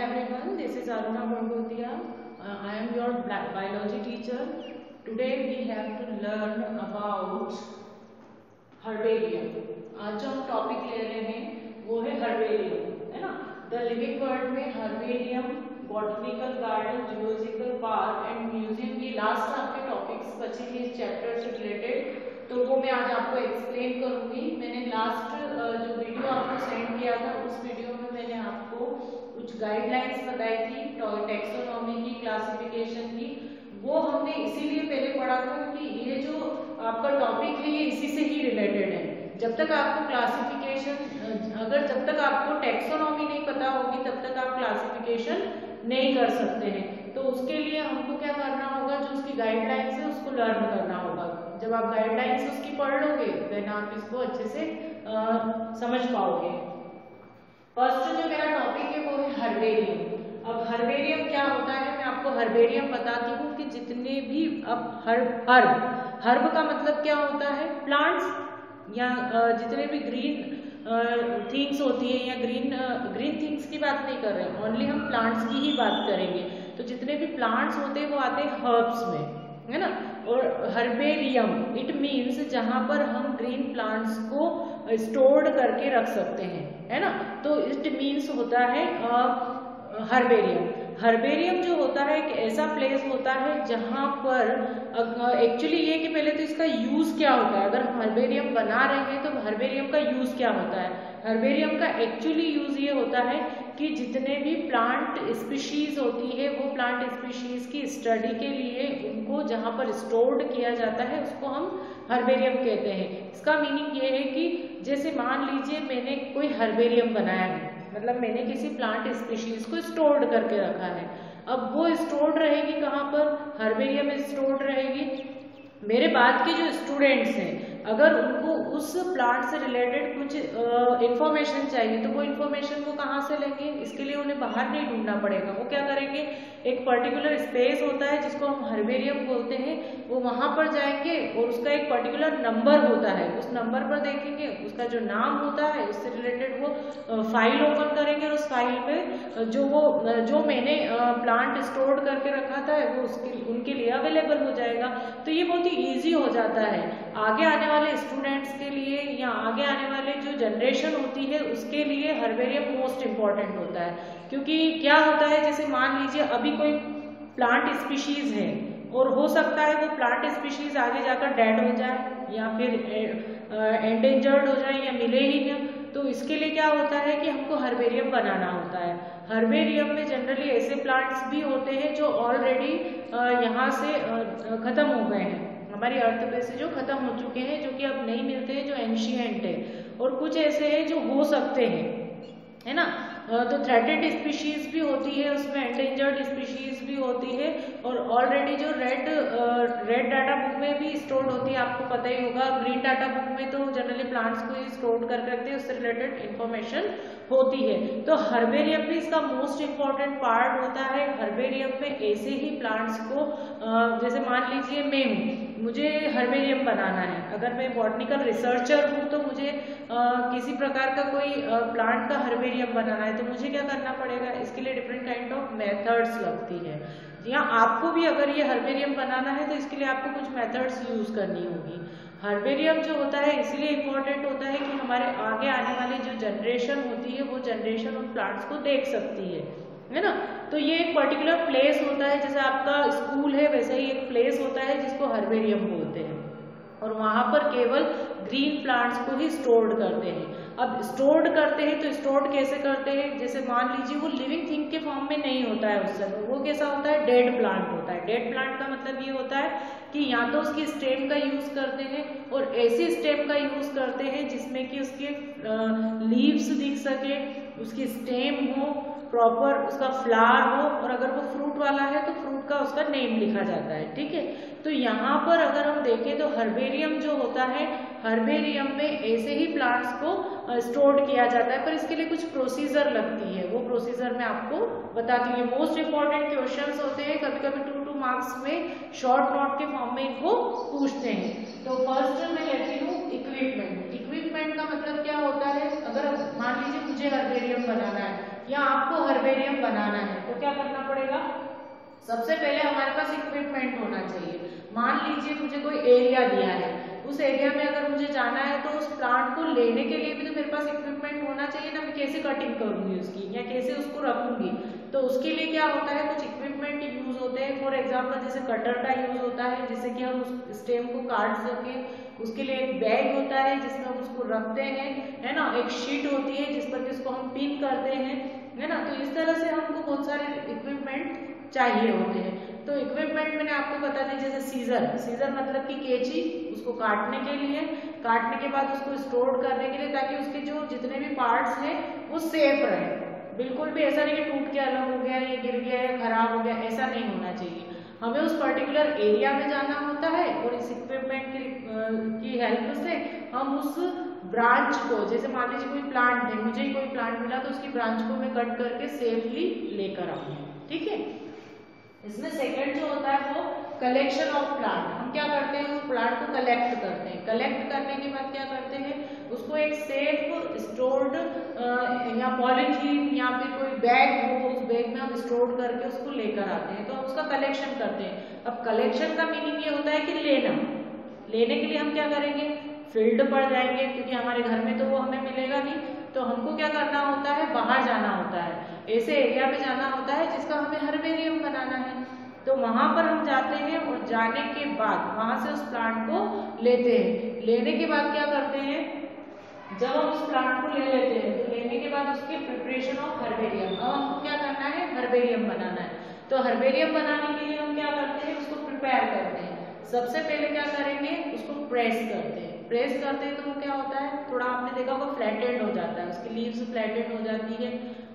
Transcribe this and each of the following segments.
everyone, this is Aruna Gangotia. I am your biology teacher. Today we have to learn about herbarium. आज जो हम topic ले रहे हैं वो है herbarium, है ना. The living world में herbarium, botanical garden, zoological park and museum, ये लास्ट आपके टॉपिक्स बचेंगे इस चैप्टर से रिलेटेड, तो वो मैं आज आपको एक्सप्लेन करूंगी. मैंने लास्ट जो वीडियो आपको सेंड किया था उस वीडियो में मैंने आपको कुछ गाइडलाइंस बताई थी टैक्सोनॉमी की, क्लासिफिकेशन की. वो हमने इसीलिए पहले पढ़ा था कि ये जो आपका टॉपिक है ये इसी से ही रिलेटेड है. जब तक आपको जब तक आपको टैक्सोनॉमी नहीं पता होगी तब तक आप क्लासिफिकेशन नहीं कर सकते हैं. तो उसके लिए हमको क्या करना होगा, जो उसकी गाइडलाइंस है उसको लर्न करना होगा. जब आप गाइडलाइंस उसकी पढ़ लोगे देन आप इसको अच्छे से समझ पाओगे. फर्स्ट जो मेरा टॉपिक है वो है हर्बेरियम. अब हर्बेरियम क्या होता है मैं आपको हर्बेरियम बताती हूँ कि जितने भी अब हर्ब का मतलब क्या होता है, प्लांट्स या जितने भी ग्रीन थिंग्स होती है या ग्रीन थिंग्स की बात नहीं कर रहे हैं, ओनली हम प्लांट्स की ही बात करेंगे. तो जितने भी प्लांट्स होते हैं वो आते हैं हर्ब्स में, है ना. और हर्बेरियम इट मीन्स जहां पर हम ग्रीन प्लांट्स को स्टोर्ड करके रख सकते हैं, है ना. तो इट मीन्स होता है हर्बेरियम. हर्बेरियम जो होता है एक ऐसा प्लेस होता है जहां पर एक्चुअली ये कि पहले तो इसका यूज क्या होता है. अगर हम हर्बेरियम बना रहे हैं तो हर्बेरियम का यूज क्या होता है. हर्बेरियम का एक्चुअली यूज ये होता है कि जितने भी प्लांट स्पीशीज होती है वो प्लांट स्पीशीज की स्टडी के लिए उनको जहां पर स्टोर्ड किया जाता है उसको हम हर्बेरियम कहते हैं. इसका मीनिंग ये है कि जैसे मान लीजिए मैंने कोई हर्बेरियम बनाया है, मतलब मैंने किसी प्लांट स्पीशीज को स्टोर्ड करके रखा है. अब वो स्टोर्ड रहेगी कहाँ पर, हर्बेरियम में स्टोर्ड रहेगी. मेरे बाद के जो स्टूडेंट्स हैं अगर उनको उस प्लांट से रिलेटेड कुछ इंफॉर्मेशन चाहिए तो वो इंफॉर्मेशन वो कहाँ से लेंगे. इसके लिए उन्हें बाहर नहीं ढूंढना पड़ेगा. वो क्या करेंगे, एक पर्टिकुलर स्पेस होता है जिसको हम हर्बेरियम बोलते हैं, वो वहां पर जाएंगे और उसका एक पर्टिकुलर नंबर होता है, उस नंबर पर देखेंगे उसका जो नाम होता है उससे रिलेटेड वो फाइल ओपन करेंगे और उस फाइल में जो मैंने प्लांट स्टोर करके रखा था वो उनके लिए अवेलेबल हो जाएगा. तो ये बहुत ही ईजी हो जाता है आगे आने वाले स्टूडेंट्स के लिए या आगे आने वाले जो जनरेशन होती है उसके लिए. हर्बेरियम मोस्ट इम्पॉर्टेंट होता है क्योंकि क्या होता है, जैसे मान लीजिए अभी कोई प्लांट स्पीशीज है और हो सकता है वो प्लांट स्पीशीज आगे जाकर डेड हो जाए या फिर एंडेंजर्ड हो जाए या मिले ही ना. तो इसके लिए क्या होता है कि हमको हर्बेरियम बनाना होता है. हर्बेरियम में जनरली ऐसे प्लांट्स भी होते हैं जो ऑलरेडी यहाँ से खत्म हो गए हैं, हमारी अर्थ पे से जो खत्म हो चुके हैं, जो कि अब नहीं मिलते हैं, जो एंशिएंट है. और कुछ ऐसे हैं जो हो सकते हैं, है ना. तो थ्रेटेड स्पीशीज भी होती है उसमें, एंडेंजर्ड स्पीशीज भी होती है और ऑलरेडी जो रेड डाटा बुक में भी स्टोर्ड होती है, आपको पता ही होगा. ग्रीन डाटा बुक में तो जनरली प्लांट्स को ही स्टोर करके रखते हैं, उससे रिलेटेड इंफॉर्मेशन होती है. तो हर्बेरियम भी इसका मोस्ट इम्पॉर्टेंट पार्ट होता है. हर्बेरियम में ऐसे ही प्लांट्स को जैसे मान लीजिए मैं हूँ, मुझे हर्बेरियम बनाना है. अगर मैं बॉटनिकल रिसर्चर हूँ तो मुझे किसी प्रकार का कोई प्लांट का हर्बेरियम बनाना है तो मुझे क्या करना पड़ेगा, इसके लिए डिफरेंट काइंड ऑफ मेथड्स लगती है. या आपको भी अगर ये हर्बेरियम बनाना है तो इसके लिए आपको कुछ मेथड्स यूज करनी होगी. हर्बेरियम जो होता है इसलिए इम्पोर्टेंट होता है कि हमारे आगे आने वाली जो जनरेशन होती है वो जनरेशन उन प्लांट्स को देख सकती है ना. तो ये एक पर्टिकुलर प्लेस होता है, जैसे आपका स्कूल है वैसे ही एक प्लेस होता है जिसको हर्बेरियम बोलते हैं और वहां पर केवल ग्रीन प्लांट्स को ही स्टोर्ड करते हैं. अब स्टोर्ड करते हैं तो स्टोर्ड कैसे करते हैं, जैसे मान लीजिए वो लिविंग थिंग के फॉर्म में नहीं होता है उस समय, वो कैसा होता है, डेड प्लांट होता है. डेड प्लांट का मतलब ये होता है कि या तो उसकी स्टेम का यूज करते हैं और ऐसी स्टेम का यूज करते हैं जिसमें कि उसके लीव्स दिख सके, उसकी स्टेम हो प्रॉपर, उसका फ्लावर हो और अगर वो फ्रूट वाला है तो फ्रूट का उसका नेम लिखा जाता है. ठीक है. तो यहाँ पर अगर हम देखें तो हर्बेरियम जो होता है, हर्बेरियम में ऐसे ही प्लांट्स को स्टोर्ड किया जाता है पर इसके लिए कुछ प्रोसीजर लगती है. वो प्रोसीजर मैं आपको बताती हूँ. मोस्ट इंपॉर्टेंट क्वेश्चंस होते हैं, कभी कभी 2 मार्क्स में शॉर्ट नोट के फॉर्म में इनको पूछते हैं. तो फर्स्ट मैं लेती हूँ इक्विपमेंट. इक्विपमेंट का मतलब क्या होता है, अगर मान लीजिए मुझे हर्बेरियम बनाना है या आपको हर्बेरियम बनाना है तो क्या करना पड़ेगा, सबसे पहले हमारे पास इक्विपमेंट होना चाहिए। मान लीजिए मुझे कोई एरिया दिया है, उस एरिया में अगर मुझे जाना है तो उस प्लांट को लेने के लिए भी तो मेरे पास इक्विपमेंट होना चाहिए ना। मैं कैसे कटिंग करूंगी उसकी या कैसे उसको रखूंगी, तो उसके लिए क्या होता है, कुछ इक्विपमेंट यूज होते हैं। फॉर एग्जाम्पल जैसे कटर का यूज होता है जिससे कि हम उस स्टेम को काट सकें। उसके लिए एक बैग होता है जिसमें हम उसको रखते हैं, है ना। एक शीट होती है जिस पर उसको हम पिन करते हैं, है ना। तो इस तरह से हमको बहुत सारे इक्विपमेंट चाहिए होते हैं। तो इक्विपमेंट मैंने आपको बता दी, जैसे सीजर मतलब कि कैंची, उसको काटने के लिए, काटने के बाद उसको स्टोर करने के लिए, ताकि उसके जो जितने भी पार्ट्स हैं वो सेफ रहे। बिल्कुल भी ऐसा नहीं कि टूट के अलग हो गया, ये गिर गया या खराब हो गया, ऐसा नहीं होना चाहिए। हमें उस पर्टिकुलर एरिया में जाना होता है और इस इक्विपमेंट की हेल्प से हम उस ब्रांच को, जैसे मान लीजिए कोई प्लांट है, मुझे ही कोई प्लांट मिला तो उसकी ब्रांच को मैं कट करके सेफली लेकर आऊंगी। ठीक है। इसमें सेकंड जो होता है वो कलेक्शन ऑफ प्लांट। हम क्या करते हैं, उस प्लांट को कलेक्ट करते हैं। कलेक्ट करने के बाद क्या करते हैं, उसको एक सेफ स्टोर्ड या पॉलीथीन या फिर कोई बैग हो, उस बैग में हम स्टोर करके उसको लेकर आते हैं, तो हम उसका कलेक्शन करते हैं। अब कलेक्शन का मीनिंग ये होता है कि लेना। लेने के लिए हम क्या करेंगे, फील्ड पर जाएंगे, क्योंकि हमारे घर में तो वो हमें मिलेगा नहीं, तो हमको क्या करना होता है, बाहर जाना होता है, ऐसे एरिया में जाना होता है जिसका हमें हर्बेरियम बनाना है। तो वहां पर हम जाते हैं और जाने के बाद वहां से उस प्लांट को लेते हैं। लेने के बाद क्या करते हैं, जब हम उस प्लांट को ले लेते हैं तो लेने के बाद उसके प्रिपरेशन ऑफ हर्बेरियम, अब हमको क्या करना है, हर्बेरियम बनाना है। तो हर्बेरियम बनाने के लिए हम क्या करते हैं, उसको प्रिपेयर करते हैं। सबसे पहले क्या करेंगे, उसको प्रेस करते हैं। प्रेस करते हैं तो वो क्या होता है, थोड़ा आपने देखा होगा फ्लैटेंड हो जाता है, उसकी लीव्स फ्लैटेंड हो जाती है।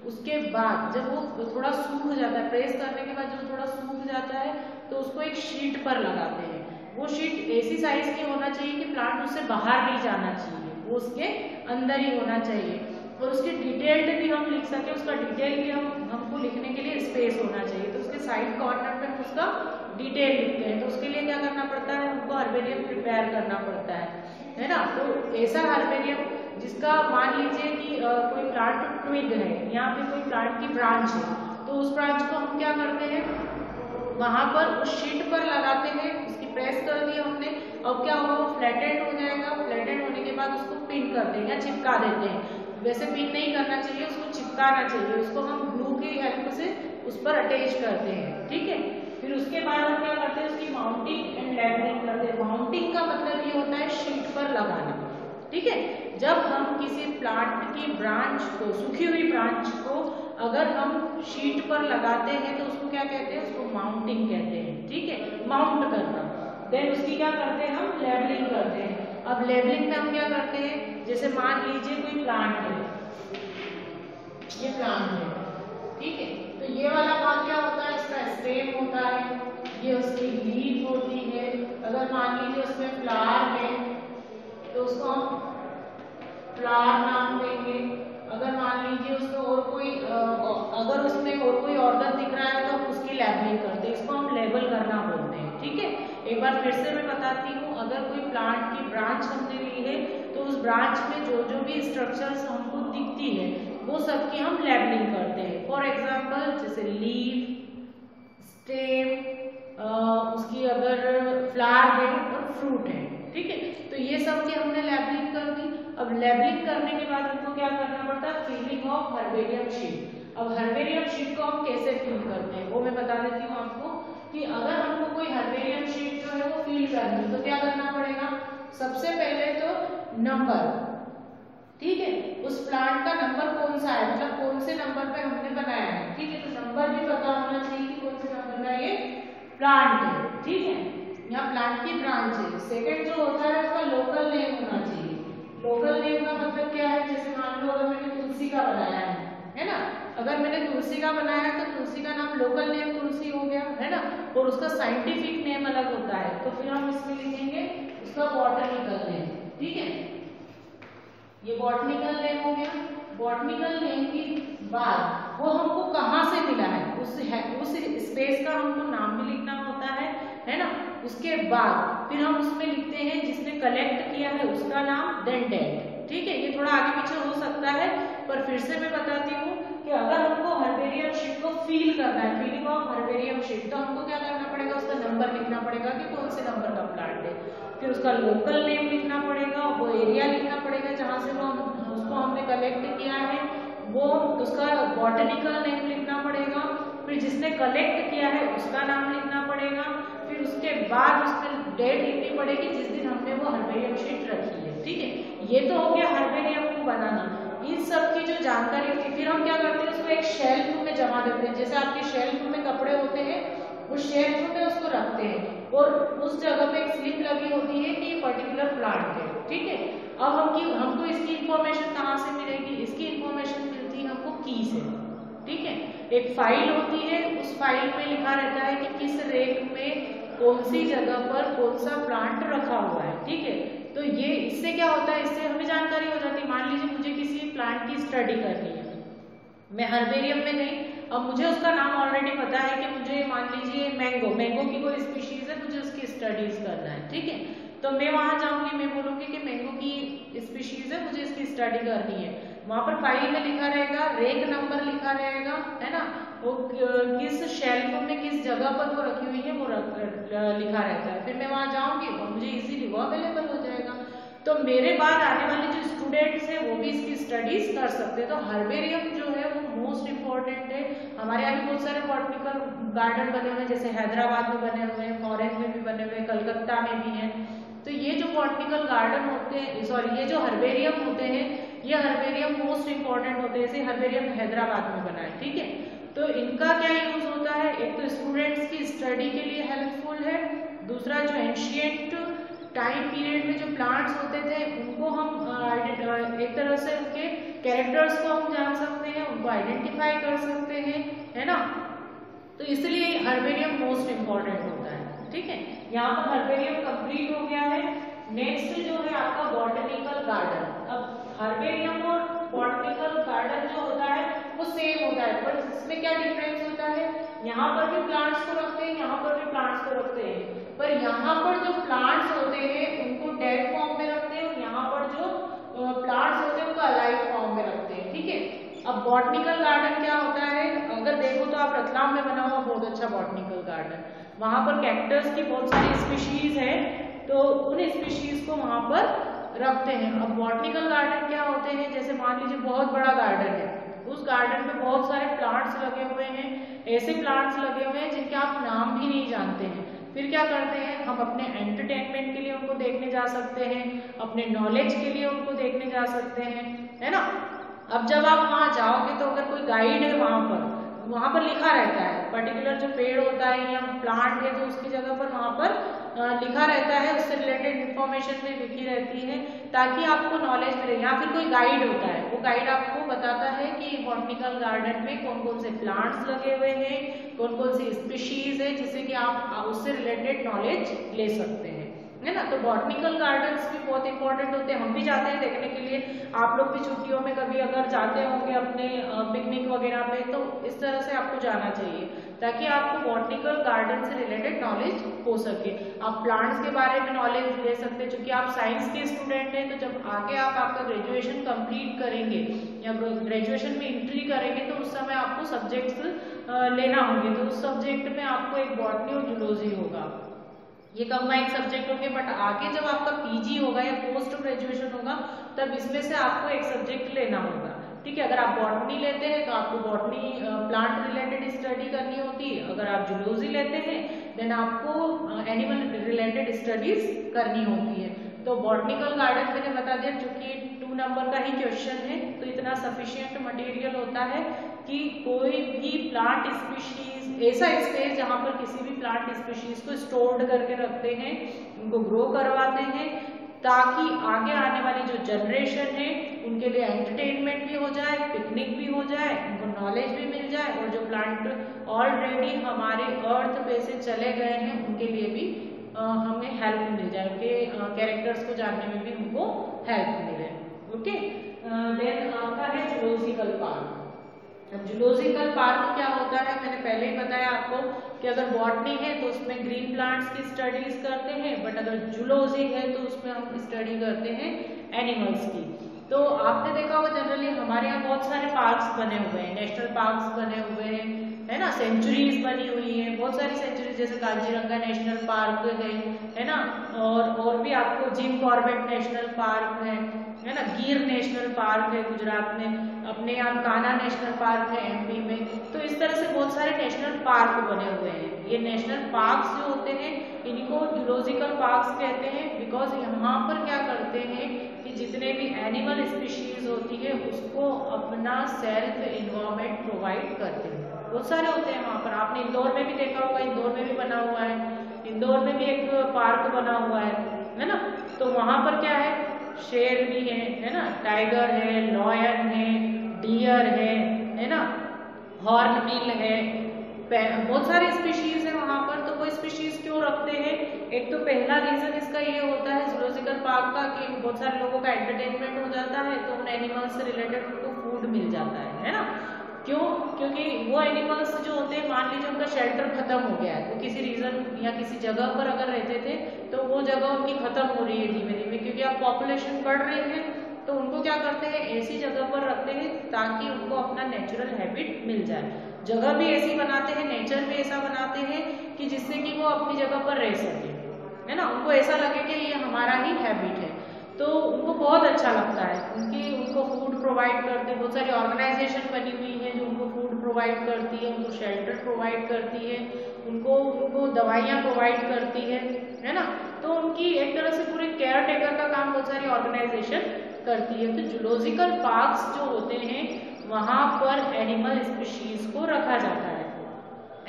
उसके बाद जब वो थोड़ा सूख जाता है, प्रेस करने के बाद जब थोड़ा सूख जाता है तो उसको एक शीट पर लगाते हैं। वो शीट ऐसी साइज की होना चाहिए कि प्लांट उससे बाहर नहीं जाना चाहिए, वो उसके अंदर ही होना चाहिए। और उसकी डिटेल्ड भी हम लिख सके, उसका डिटेल भी हमको लिखने के लिए स्पेस होना चाहिए। तो उसके साइड कॉर्नर पे हम उसका डिटेल लिखते हैं। तो उसके लिए क्या करना पड़ता है, हमको हर्बेरियम प्रिपेयर करना पड़ता है ना। तो ऐसा हर्बेरियम जिसका मान लीजिए कि कोई प्लांट ट्विग है या फिर कोई प्लांट की ब्रांच है, तो उस ब्रांच को हम क्या करते हैं, वहां पर उस शीट पर लगाते हैं। उसकी प्रेस कर दी हमने, अब क्या होगा, वो फ्लैटेंड हो जाएगा। फ्लैटेंड होने के बाद उसको पिन करते हैं या चिपका देते हैं। वैसे पिन नहीं करना चाहिए, उसको चिपकाना चाहिए। उसको हम ग्लू की हेल्प से उस पर अटैच करते हैं। ठीक है। फिर उसके बाद हम क्या करते हैं, उसकी माउंटिंग एंड लेवलिंग करते हैं। माउंटिंग का मतलब ये होता है शीट पर लगाना। ठीक है। जब हम किसी प्लांट की ब्रांच को, सूखी हुई ब्रांच को अगर हम शीट पर लगाते हैं तो उसको क्या कहते हैं, उसको माउंटिंग कहते हैं। ठीक है, माउंट करना। देन उसकी क्या करते हैं, हम लेवलिंग करते हैं। अब लेवलिंग में हम क्या करते हैं, जैसे मान लीजिए कोई प्लांट है, ये प्लांट है, ठीक है। तो ये वाला भाग क्या होता है, इसका स्टेम होता है, ये उसकी लीफ होती है। अगर मान लीजिए उसमें फ्लावर है तो उसको हम फ्लावर नाम देंगे। अगर मान लीजिए उसमें और कोई अगर उसमें और कोई ऑर्गन दिख रहा है तो हम उसकी लेबलिंग करते हैं। इसको हम लेबल करना बोलते हैं। ठीक है। एक बार फिर से मैं बताती हूँ, अगर कोई प्लांट की ब्रांच हमने ली है तो उस ब्रांच में जो जो भी स्ट्रक्चर्स हमको दिखती है वो सबकी हम लेबलिंग करते हैं। फॉर एग्जाम्पल जैसे लीफ, स्टेम, उसकी अगर फ्लावर है और फ्रूट है। ठीक है। तो ये सब की हमने लेबलिंग कर दी। अब लेबलिंग करने के बाद हमको क्या करना पड़ता है, फिलिंग ऑफ हर्बेरियम शीट। अब हर्बेरियम शीट को हम कैसे फिल करते हैं वो मैं बता देती हूँ आपको, कि अगर हमको कोई हर्बेरियम शीट जो है वो फिल करनी है तो क्या करना पड़ेगा, सबसे पहले तो नंबर। ठीक है। उस प्लांट का नंबर कौन सा है, मतलब कौन से नंबर पे हमने बनाया है। ठीक है। तो नंबर भी पता होना चाहिए कि कौन से नंबर का ये प्लांट है। ठीक है। यहाँ प्लांट की ब्रांच है। सेकंड जो होता है उसका लोकल नेम होना चाहिए। लोकल नेम का मतलब क्या है, जैसे मान लो अगर मैंने तुलसी का बनाया है ना। अगर मैंने तुलसी का बनाया है तो तुलसी का नाम लोकल नेम तुलसी हो गया, है ना। और उसका साइंटिफिक नेम अलग होता है, तो फिर हम इसमें लिखेंगे उसका बॉटनिकल नेम। ठीक है। ये बॉटनिकल नेम हो गया। बॉटनिकल नेम के बाद वो हमको कहाँ से मिला है, उस स्पेस का हमको नाम भी लिखना होता है ना। उसके बाद फिर हम उसमें लिखते हैं जिसने कलेक्ट किया है उसका नाम, देन डेट। ठीक है। ये थोड़ा आगे पीछे हो सकता है पर फिर से मैं बताती हूँ, कि अगर हमको हर्बेरियम शीट को फील करना है, फीलिंग ऑफ हर्बेरियम शीट, तो हमको क्या करना पड़ेगा, उसका नंबर लिखना पड़ेगा कि कौन से नंबर का प्लांट है, फिर उसका लोकल नेम लिखना पड़ेगा, वो एरिया लिखना पड़ेगा जहाँ से वो उसको हमने कलेक्ट किया है, वो उसका बॉटनिकल नेम लिखना पड़ेगा, फिर जिसने कलेक्ट किया है उसका नाम लिखना पड़ेगा, फिर उसके बाद उसमें डेट लिखनी पड़ेगी जिस दिन हमने वो हर्बेरियम शीट रखी है। ठीक है, ये तो हो गया हर्बेरियम को बनाना। इन सब की जो जानकारी होती है, फिर हम क्या करते हैं, उसको एक शेल्फ में जमा देते हैं। जैसे आपके शेल्फ में कपड़े होते हैं, उस शेल्फ में उसको रखते हैं और उस जगह पे एक स्लिप लगी होती है कि ये पर्टिकुलर प्लांट है। ठीक है, अब हमको इसकी इंफॉर्मेशन कहाँ से मिलेगी, इसकी इंफॉर्मेशन मिलती है हमको की से। ठीक है, एक फाइल होती है, उस फाइल में लिखा रहता है कि किस रेक में कौन सी जगह पर कौन सा प्लांट रखा हुआ है। ठीक है, तो ये इससे क्या होता है, इससे हमें जानकारी हो जाती है। मान लीजिए मुझे किसी प्लांट की स्टडी करनी है, मैं हर्बेरियम में गई, अब मुझे उसका नाम ऑलरेडी पता है कि मुझे मान लीजिए मैंगो की कोई स्पीशीज है, मुझे उसकी स्टडीज करना है। ठीक है, तो मैं वहां जाऊंगी, मैं बोलूंगी कि मैंगो की स्पीशीज है, मुझे इसकी स्टडी करनी है। वहां पर फाइल में लिखा रहेगा, रेक नंबर लिखा रहेगा, है ना, वो किस शेल्फ में किस जगह पर वो रखी हुई है वो लिखा रहता है। फिर मैं वहां जाऊंगी और मुझे इजीली वो अवेलेबल हो जाएगा। तो मेरे बाद आने वाले जो स्टूडेंट्स हैं वो भी इसकी स्टडीज कर सकते हैं। तो हर्बेरियम जो है वो मोस्ट इम्पोर्टेंट है। हमारे यहाँ भी बहुत सारे बॉटनिकल गार्डन बने हुए हैं, जैसे हैदराबाद में बने हुए हैं, फॉरेन में भी बने हुए हैं, कलकत्ता में भी हैं। तो ये जो बॉटनिकल गार्डन होते हैं, सॉरी ये जो हर्बेरियम होते हैं, ये हर्बेरियम मोस्ट इम्पोर्टेंट होते हैं। जैसे हर्बेरियम हैदराबाद में बना है। ठीक है, तो इनका क्या यूज होता है, एक तो स्टूडेंट्स की स्टडी के लिए हेल्पफुल है, दूसरा जो एंशिएंट टाइम पीरियड में जो प्लांट्स होते थे उनको हम एक तरह से उनके कैरेक्टर्स को हम जान सकते हैं, उनको आइडेंटिफाई कर सकते हैं, है ना। तो इसलिए हर्बेरियम मोस्ट इम्पोर्टेंट होता है। ठीक है, यहाँ पर हर्बेरियम कंप्लीट हो गया है। नेक्स्ट जो है आपका बॉटनिकल गार्डन। अब हर्बेरियम और बॉटनिकल गार्डन जो होता है वो सेम होता है, पर इसमें क्या डिफरेंस होता है, यहाँ पर भी प्लांट्स को रखते हैं, यहाँ पर भी प्लांट्स को रखते हैं, पर यहाँ पर जो प्लांट्स होते हैं उनको डेड फॉर्म में रखते हैं और यहाँ पर जो प्लांट्स होते हैं उनको अलाइव फॉर्म में रखते हैं। ठीक है, अब बॉटनिकल गार्डन क्या होता है, अगर देखो तो आप रतलाम में बना हुआ बहुत अच्छा बॉटनिकल गार्डन, वहां पर कैक्टस की बहुत सारी स्पीशीज है, तो उन स्पीशीज को वहां पर रखते हैं। अब बॉटनिकल गार्डन क्या होते हैं, जैसे मान लीजिए बहुत बड़ा गार्डन है, उस गार्डन में बहुत सारे प्लांट्स लगे हुए हैं, ऐसे प्लांट्स लगे हुए हैं जिनके आप नाम भी नहीं जानते हैं। फिर क्या करते हैं, हम अपने एंटरटेनमेंट के लिए उनको देखने जा सकते हैं, अपने नॉलेज के लिए उनको देखने जा सकते हैं, है ना। अब जब आप वहां जाओगे तो अगर कोई गाइड है वहां पर लिखा रहता है पर्टिकुलर जो पेड़ होता है या प्लांट है तो उसकी जगह पर वहां पर लिखा रहता है, उससे रिलेटेड इंफॉर्मेशन भी लिखी रहती है ताकि आपको नॉलेज मिले। या फिर कोई गाइड होता है, वो गाइड आपको बताता है कि बॉटनिकल गार्डन में कौन कौन से प्लांट्स लगे हुए हैं, कौन कौन सी स्पीशीज है, जिससे कि आप उससे रिलेटेड नॉलेज ले सकते हैं, है ना। तो बॉटनिकल गार्डन्स भी बहुत इंपॉर्टेंट होते हैं, हम भी जाते हैं देखने के लिए। आप लोग भी छुट्टियों में कभी अगर जाते होंगे अपने पिकनिक वगैरह पे, तो इस तरह से आपको जाना चाहिए ताकि आपको बॉटनिकल गार्डन से रिलेटेड नॉलेज हो सके। आप प्लांट्स के बारे में नॉलेज ले सकते हैं, क्योंकि आप साइंस के स्टूडेंट हैं, तो जब आगे आप आपका ग्रेजुएशन कंप्लीट करेंगे या ग्रेजुएशन में एंट्री करेंगे तो उस समय आपको सब्जेक्ट्स लेना होंगे, तो उस सब्जेक्ट में आपको एक बॉटनी और जूलॉजी होगा, ये कंबाइंड सब्जेक्ट होंगे। बट आगे जब आपका पीजी होगा या पोस्ट ग्रेजुएशन होगा तब इसमें से आपको एक सब्जेक्ट लेना होगा। ठीक है, अगर आप बॉटनी लेते हैं तो आपको बॉटनी प्लांट रिलेटेड स्टडी करनी होती है, अगर आप जूलॉजी लेते हैं देन आपको एनिमल रिलेटेड स्टडीज करनी होती है। तो बॉटनिकल गार्डन मैंने बता दिया, चूंकि 2 नंबर का ही क्वेश्चन है तो इतना सफिशिएंट मटेरियल होता है कि कोई भी प्लांट स्पीशीज, ऐसा स्पेस जहां पर किसी भी प्लांट स्पीशीज को स्टोर्ड करके रखते हैं, उनको ग्रो करवाते हैं ताकि आगे आने वाली जो जनरेशन है उनके लिए एंटरटेनमेंट भी हो जाए, पिकनिक भी हो जाए, उनको नॉलेज भी मिल जाए, और जो प्लांट ऑलरेडी हमारे अर्थ पे से चले गए हैं उनके लिए भी हमें हेल्प मिल जाए, उनके कैरेक्टर्स को जानने में भी उनको हेल्प मिले। ओके, देन आपका है जूलॉजिकल पार्क। अब जूलॉजिकल पार्क क्या होता है, मैंने पहले ही बताया आपको कि अगर बॉटनी है तो उसमें ग्रीन प्लांट्स की स्टडीज करते हैं, बट अगर जूलॉजी है तो उसमें हम स्टडी करते हैं एनिमल्स की। तो आपने देखा होगा जनरली हमारे यहाँ बहुत सारे पार्क्स बने हुए हैं, नेशनल पार्क्स बने हुए हैं, है ना, सेंचुरीज बनी हुई हैं, बहुत सारी सेंचुरीज, जैसे काजीरंगा नेशनल पार्क है ना, और भी आपको जिम कॉर्बेट नेशनल पार्क है ना, गिर नेशनल पार्क है गुजरात में, अपने यहाँ कान्हा नेशनल पार्क है एमपी में। तो इस तरह से बहुत सारे नेशनल पार्क बने हुए हैं। ये नेशनल पार्क्स जो होते हैं इनको जूलॉजिकल पार्क्स कहते हैं, बिकॉज यहाँ पर क्या करते हैं कि जितने भी एनिमल स्पीशीज होती है उसको अपना सेल्फ इन्वायरमेंट प्रोवाइड करते हैं। बहुत सारे होते हैं वहाँ पर, आपने इंदौर में भी देखा होगा, इंदौर में भी बना हुआ है, इंदौर में भी एक पार्क बना हुआ है ना। तो वहाँ पर क्या है, शेर भी है ना, टाइगर है, लॉयन है, डियर है ना, हॉर्नबिल है, बहुत सारी स्पीशीज है वहाँ पर। तो वो स्पीशीज क्यों रखते हैं, एक तो पहला रीजन इसका ये होता है जूलॉजिकल पार्क का कि बहुत सारे लोगों का एंटरटेनमेंट हो जाता है, तो उन एनिमल्स से रिलेटेड उनको फूड मिल जाता है ना। क्यों, क्योंकि वो एनिमल्स जो होते हैं, मान लीजिए उनका शेल्टर खत्म हो गया है, वो किसी रीजन या किसी जगह पर अगर रहते थे तो वो जगह उनकी खत्म हो रही है धीमे धीमे, क्योंकि अब पॉपुलेशन बढ़ रही है, तो उनको क्या करते हैं, ऐसी जगह पर रखते हैं ताकि उनको अपना नेचुरल हैबिट मिल जाए। जगह भी ऐसी बनाते हैं, नेचर भी ऐसा बनाते हैं कि जिससे कि वो अपनी जगह पर रह सके, है ना, उनको ऐसा लगे कि ये हमारा ही हैबिट है, तो उनको बहुत अच्छा लगता है। उनको फूड प्रोवाइड करते हैं, बहुत सारी ऑर्गेनाइजेशन बनी हुई है जो उनको फूड प्रोवाइड करती है, उनको शेल्टर प्रोवाइड करती है, उनको दवाइयाँ प्रोवाइड करती है ना। तो उनकी एक तरह से पूरे केयर टेकर का काम बहुत सारी ऑर्गेनाइजेशन करती है। तो जूलॉजिकल पार्क्स जो होते हैं वहाँ पर एनिमल स्पीशीज को रखा जाता है,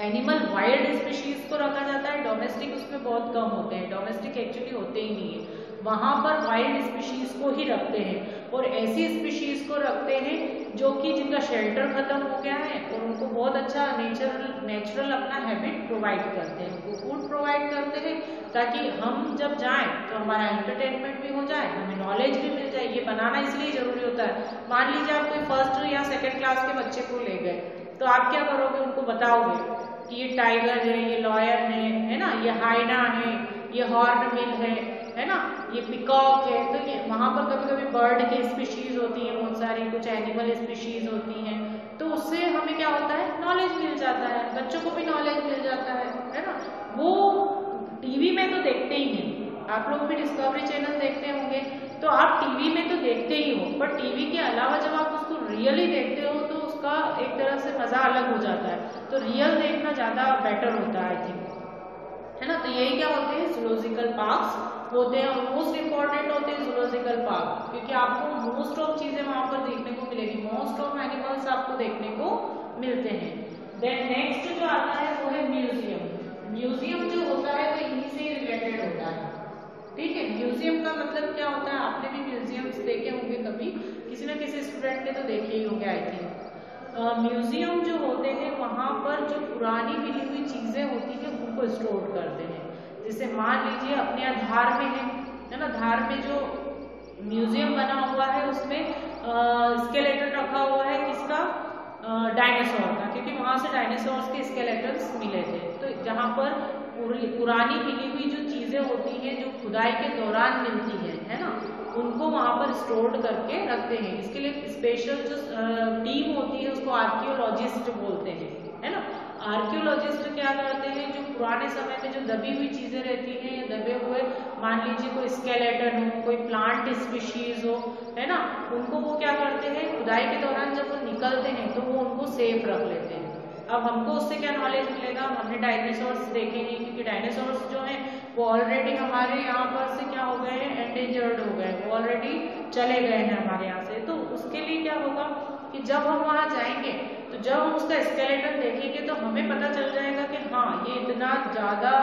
एनिमल वाइल्ड स्पीशीज को रखा जाता है, डोमेस्टिक उसमें बहुत कम होते हैं, डोमेस्टिक एक्चुअली होते ही नहीं है, वहां पर वाइल्ड स्पीशीज को ही रखते हैं, और ऐसी स्पीशीज को रखते हैं जो कि जिनका शेल्टर खत्म हो गया है और उनको बहुत अच्छा नेचुरल अपना हैबिट प्रोवाइड करते हैं, उनको फूड प्रोवाइड करते हैं ताकि हम जब जाएं तो हमारा एंटरटेनमेंट भी हो जाए, हमें नॉलेज भी मिल जाए। ये बनाना इसलिए जरूरी होता है, मान लीजिए आप कोई फर्स्ट या सेकेंड क्लास के बच्चे को ले गए, तो आप क्या करोगे, उनको बताओगे कि ये टाइगर है लॉयन है ना, ये हाइना है, ये हॉर्नबिल है ना, ये पिकॉक है। तो ये वहाँ पर कभी कभी बर्ड की स्पीशीज होती है, बहुत सारी कुछ एनिमल स्पीशीज होती हैं, तो उससे हमें क्या होता है, नॉलेज मिल जाता है, बच्चों को भी नॉलेज मिल जाता है ना। वो टीवी में तो देखते ही हैं, आप लोग भी डिस्कवरी चैनल देखते होंगे, तो आप टीवी में तो देखते ही हो, पर टीवी के अलावा जब आप उसको रियली देखते हो तो उसका एक तरह से मजा अलग हो जाता है। तो रियल देखना ज्यादा बेटर होता है आई थिंक, है ना। तो यही क्या होते हैं, जूलॉजिकल पार्क्स होते हैं, और मोस्ट इंपॉर्टेंट होते हैं जूलॉजिकल पार्क, क्योंकि आपको मोस्ट ऑफ चीजें वहां पर देखने को मिलेगी, मोस्ट ऑफ एनिमल्स आपको देखने को मिलते हैं। देन नेक्स्ट जो आता है वो है म्यूजियम। म्यूजियम जो होता है तो इन्हीं से रिलेटेड होता है, ठीक है। म्यूजियम का मतलब क्या होता है, आपने भी म्यूजियम्स देखे होंगे कभी, किसी न किसी स्टूडेंट ने तो देखे ही होंगे आई थिंक। म्यूजियम जो होते हैं वहाँ पर जो पुरानी मिली हुई चीजें होती है उनको स्टोर करते हैं। जैसे मान लीजिए अपने यहाँ धार में है ना, धार में जो म्यूजियम बना हुआ है उसमें स्केलेटन रखा हुआ है किसका, डायनासोर का, क्योंकि वहां से डायनासोर्स के स्केलेटन्स मिले थे। तो जहाँ पर पुरानी मिली हुई जो चीजें होती हैं जो खुदाई के दौरान मिलती है ना, उनको वहां पर स्टोर्ड करके रखते हैं। इसके लिए स्पेशल जो टीम होती है उसको आर्कियोलॉजिस्ट बोलते हैं, है ना। आर्कियोलॉजिस्ट क्या करते हैं, जो पुराने समय में जो दबी हुई चीजें रहती हैं या दबे हुए, मान लीजिए कोई स्केलेटन हो, कोई प्लांट स्पीशीज हो, है ना, उनको वो क्या करते हैं, खुदाई के दौरान जब वो निकलते हैं तो वो उनको सेफ रख लेते हैं। अब हमको उससे क्या नॉलेज मिलेगा, हमने डायनासोर्स देखे हैं, क्योंकि डायनासोर्स जो हैं वो ऑलरेडी हमारे यहाँ पर से क्या हो गए हैं, एंडेंजर्ड हो गए, वो ऑलरेडी चले गए हैं हमारे यहाँ से। तो उसके लिए क्या होगा कि जब हम वहाँ जाएंगे तो जब हम उसका स्केलेटन देखेंगे तो हमें पता चल जाएगा कि हाँ ये इतना ज्यादा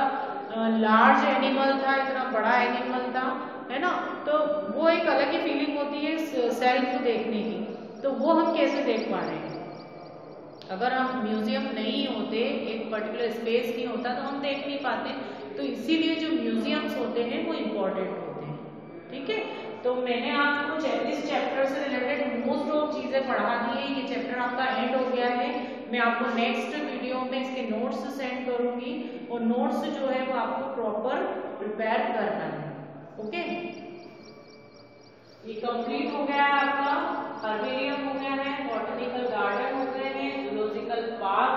लार्ज एनिमल था, इतना बड़ा एनिमल था, है ना। तो वो एक अलग ही फीलिंग होती है सेल्फ देखने की। तो वो हम कैसे देख पा रहे हैं, अगर हम म्यूजियम नहीं होते, एक पर्टिकुलर स्पेस नहीं होता तो हम देख नहीं पाते। तो इसीलिए जो म्यूजियम्स होते हैं वो इम्पोर्टेंट होते हैं, ठीक है। तो मैंने आपको इस चैप्टर से रिलेटेड मोस्ट ऑफ चीजें पढ़ा दी है, ये चैप्टर आपका एंड हो गया है। मैं आपको नेक्स्ट वीडियो में इसके नोट्स सेंड करूंगी, और नोट्स जो है वो आपको प्रॉपर प्रिपेयर करना है, ओके। ये कंप्लीट हो गया है आपका, हर्बेरियम हो गया है, बॉटनिकल गार्डन हो गए हैं, जूलॉजिकल पार्क